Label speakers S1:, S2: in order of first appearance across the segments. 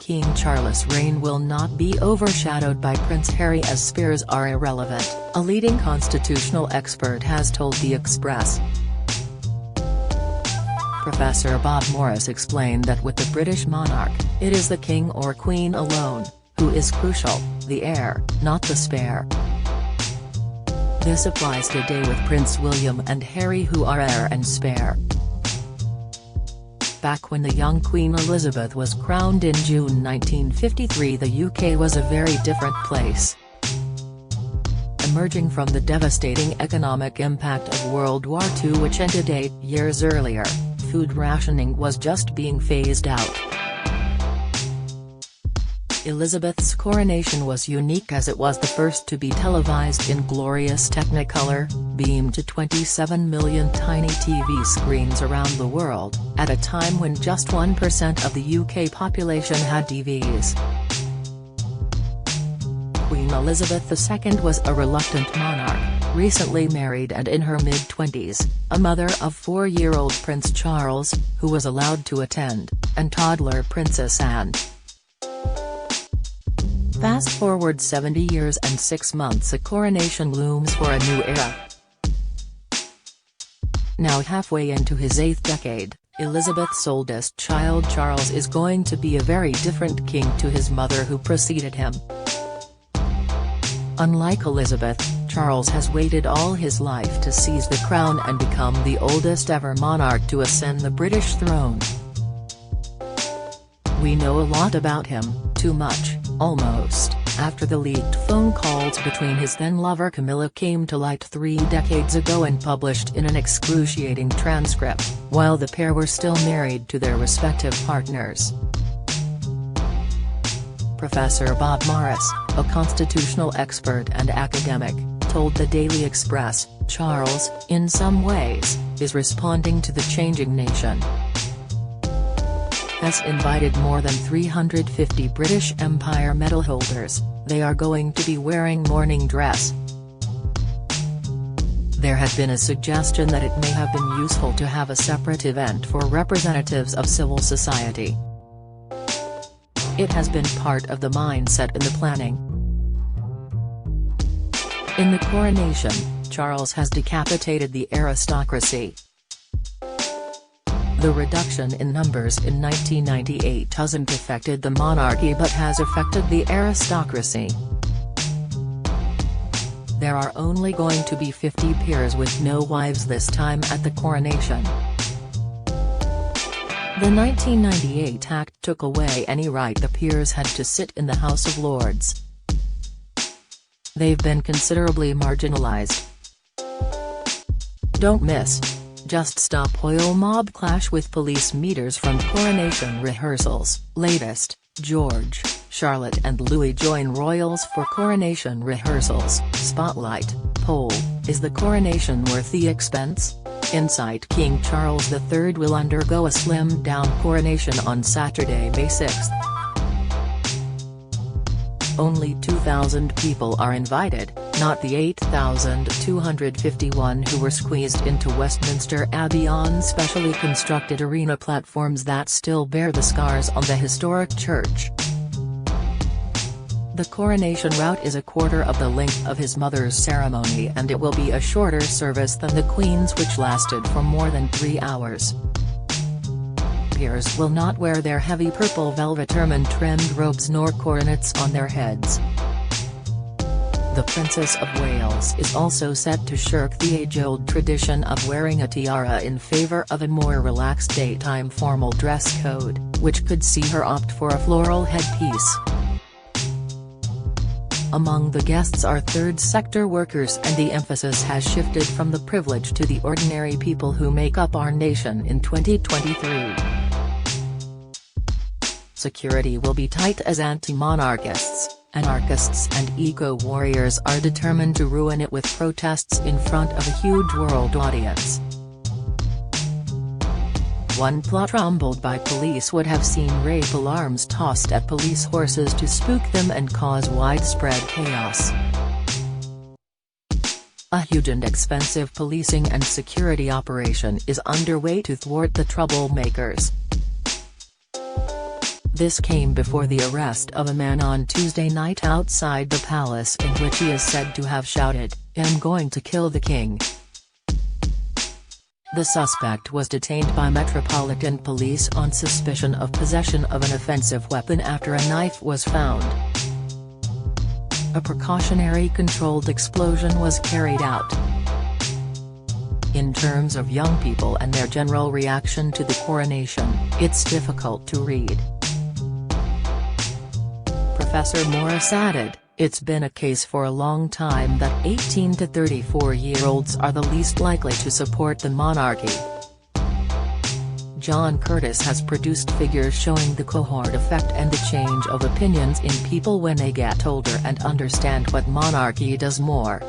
S1: King Charles' reign will not be overshadowed by Prince Harry as spears are irrelevant, a leading constitutional expert has told The Express. Professor Bob Morris explained that with the British monarch, it is the king or queen alone who is crucial, the heir, not the spare. This applies today with Prince William and Harry, who are heir and spare. Back when the young Queen Elizabeth was crowned in June 1953, the UK was a very different place. Emerging from the devastating economic impact of World War II, which ended 8 years earlier, food rationing was just being phased out. Elizabeth's coronation was unique as it was the first to be televised in glorious Technicolor, beamed to 27 million tiny TV screens around the world, at a time when just 1% of the UK population had TVs. Queen Elizabeth II was a reluctant monarch, recently married and in her mid-20s, a mother of 4-year-old Prince Charles, who was allowed to attend, and toddler Princess Anne. Fast forward 70 years and 6 months, a coronation looms for a new era. Now halfway into his 8th decade, Elizabeth's oldest child Charles is going to be a very different king to his mother who preceded him. Unlike Elizabeth, Charles has waited all his life to seize the crown and become the oldest ever monarch to ascend the British throne. We know a lot about him, too much, almost, after the leaked phone calls between his then-lover Camilla came to light 3 decades ago and published in an excruciating transcript, while the pair were still married to their respective partners. Professor Bob Morris, a constitutional expert and academic, told the Daily Express, Charles, in some ways, is responding to the changing nation. Has invited more than 350 British Empire medal holders, they are going to be wearing morning dress. There had been a suggestion that it may have been useful to have a separate event for representatives of civil society. It has been part of the mindset in the planning. In the coronation, Charles has decapitated the aristocracy. The reduction in numbers in 1998 hasn't affected the monarchy but has affected the aristocracy. There are only going to be 50 peers with no wives this time at the coronation. The 1998 Act took away any right the peers had to sit in the House of Lords. They've been considerably marginalized. Don't miss. Just stop oil mob clash with police meters from coronation rehearsals. Latest, George, Charlotte and Louis join royals for coronation rehearsals. Spotlight, poll, is the coronation worth the expense? Insight: King Charles III will undergo a slimmed-down coronation on Saturday, May 6. Only 2,000 people are invited, not the 8,251 who were squeezed into Westminster Abbey on specially constructed arena platforms that still bear the scars on the historic church. The coronation route is a quarter of the length of his mother's ceremony, and it will be a shorter service than the Queen's, which lasted for more than 3 hours. Peers will not wear their heavy purple velvet ermine-trimmed robes nor coronets on their heads. The Princess of Wales is also set to shirk the age-old tradition of wearing a tiara in favour of a more relaxed daytime formal dress code, which could see her opt for a floral headpiece. Among the guests are third sector workers, and the emphasis has shifted from the privileged to the ordinary people who make up our nation in 2023. Security will be tight as anti-monarchists, anarchists and eco-warriors are determined to ruin it with protests in front of a huge world audience. One plot rumbled by police would have seen rape alarms tossed at police horses to spook them and cause widespread chaos. A huge and expensive policing and security operation is underway to thwart the troublemakers. This came before the arrest of a man on Tuesday night outside the palace in which he is said to have shouted, "I'm going to kill the king." The suspect was detained by Metropolitan Police on suspicion of possession of an offensive weapon after a knife was found. A precautionary controlled explosion was carried out. In terms of young people and their general reaction to the coronation, it's difficult to read. Professor Morris added, "It's been a case for a long time that 18 to 34-year-olds are the least likely to support the monarchy." John Curtis has produced figures showing the cohort effect and the change of opinions in people when they get older and understand what monarchy does more.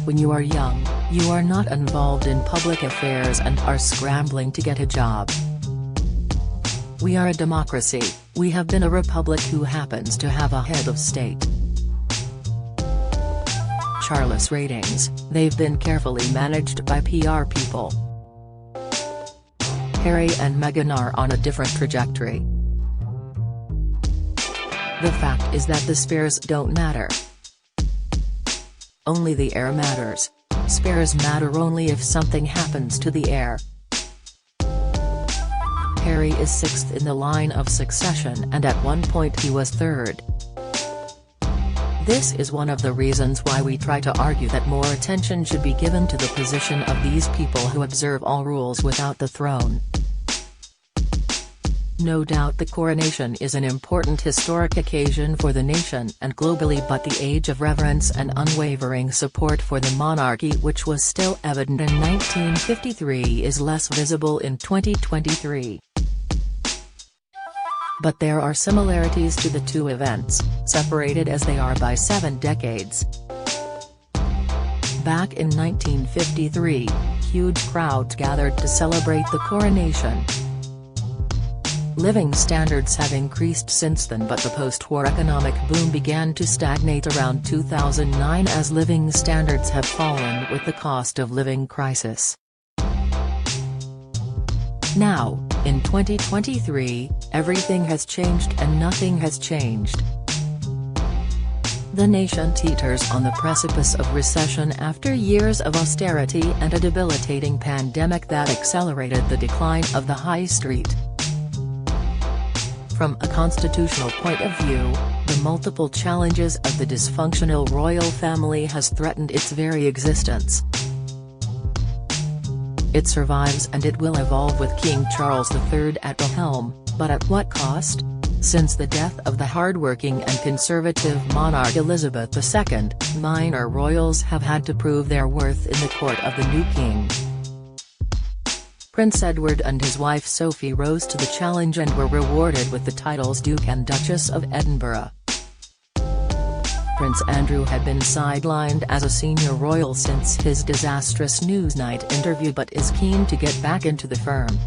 S1: When you are young, you are not involved in public affairs and are scrambling to get a job. We are a democracy, we have been a republic who happens to have a head of state. Charles ratings, they've been carefully managed by PR people. Harry and Meghan are on a different trajectory. The fact is that the spares don't matter. Only the heir matters. Spares matter only if something happens to the heir. Harry is sixth in the line of succession and at one point he was third. This is one of the reasons why we try to argue that more attention should be given to the position of these people who observe all rules without the throne. No doubt the coronation is an important historic occasion for the nation and globally, but the age of reverence and unwavering support for the monarchy, which was still evident in 1953, is less visible in 2023. But there are similarities to the two events, separated as they are by 7 decades. Back in 1953, huge crowds gathered to celebrate the coronation. Living standards have increased since then, but the post-war economic boom began to stagnate around 2009 as living standards have fallen with the cost of living crisis. Now, in 2023, everything has changed and nothing has changed. The nation teeters on the precipice of recession after years of austerity and a debilitating pandemic that accelerated the decline of the high street. From a constitutional point of view, the multiple challenges of the dysfunctional royal family has threatened its very existence. It survives and it will evolve with King Charles III at the helm, but at what cost? Since the death of the hardworking and conservative monarch Elizabeth II, minor royals have had to prove their worth in the court of the new king. Prince Edward and his wife Sophie rose to the challenge and were rewarded with the titles Duke and Duchess of Edinburgh. Prince Andrew had been sidelined as a senior royal since his disastrous Newsnight interview but is keen to get back into the firm.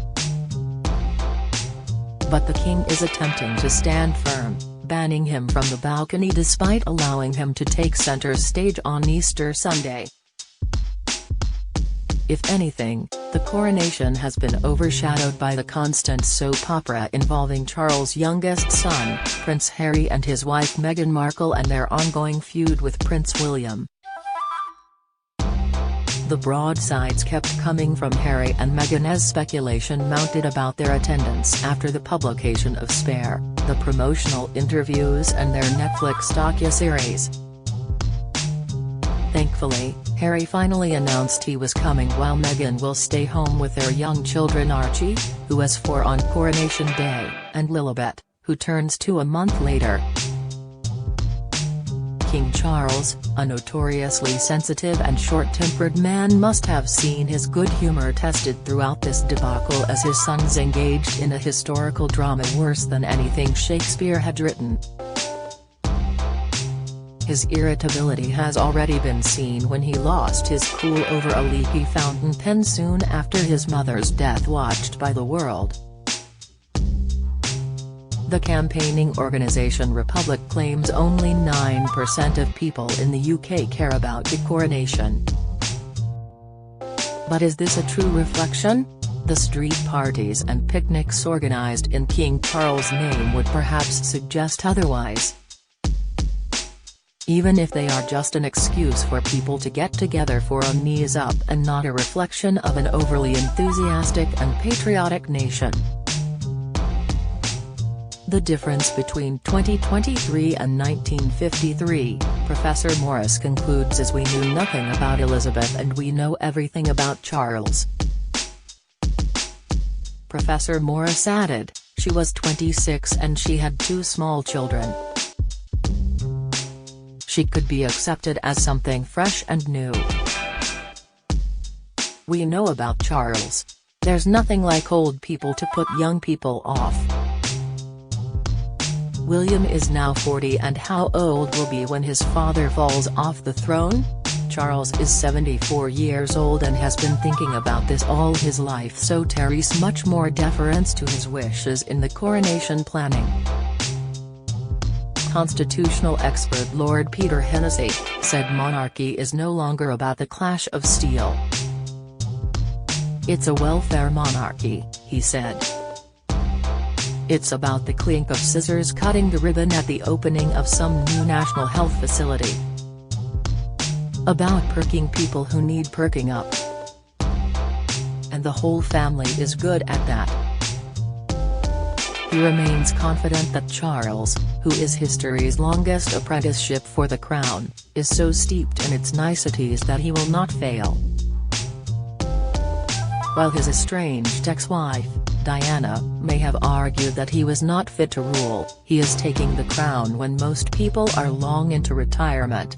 S1: But the king is attempting to stand firm, banning him from the balcony despite allowing him to take center stage on Easter Sunday. If anything, the coronation has been overshadowed by the constant soap opera involving Charles' youngest son, Prince Harry, and his wife Meghan Markle and their ongoing feud with Prince William. The broadsides kept coming from Harry and Meghan as speculation mounted about their attendance after the publication of Spare, the promotional interviews and their Netflix docuseries. Thankfully, Harry finally announced he was coming while Meghan will stay home with their young children Archie, who is 4 on Coronation Day, and Lilibet, who turns 2 a month later. King Charles, a notoriously sensitive and short-tempered man, must have seen his good humor tested throughout this debacle as his sons engaged in a historical drama worse than anything Shakespeare had written. His irritability has already been seen when he lost his cool over a leaky fountain pen soon after his mother's death, watched by the world. The campaigning organisation Republic claims only 9% of people in the UK care about the coronation. But is this a true reflection? The street parties and picnics organized in King Charles' name would perhaps suggest otherwise. Even if they are just an excuse for people to get together for a knees up and not a reflection of an overly enthusiastic and patriotic nation. The difference between 2023 and 1953, Professor Morris concludes, is we knew nothing about Elizabeth and we know everything about Charles. Professor Morris added, she was 26 and she had 2 small children. She could be accepted as something fresh and new. We know about Charles. There's nothing like old people to put young people off. William is now 40, and how old will be when his father falls off the throne? Charles is 74 years old and has been thinking about this all his life, so Terry's much more deference to his wishes in the coronation planning. Constitutional expert Lord Peter Hennessy said monarchy is no longer about the clash of steel. It's a welfare monarchy, he said. It's about the clink of scissors cutting the ribbon at the opening of some new national health facility. About perking people who need perking up. And the whole family is good at that. He remains confident that Charles, who is history's longest apprenticeship for the crown, is so steeped in its niceties that he will not fail. While his estranged ex-wife, Diana, may have argued that he was not fit to rule, he is taking the crown when most people are long into retirement.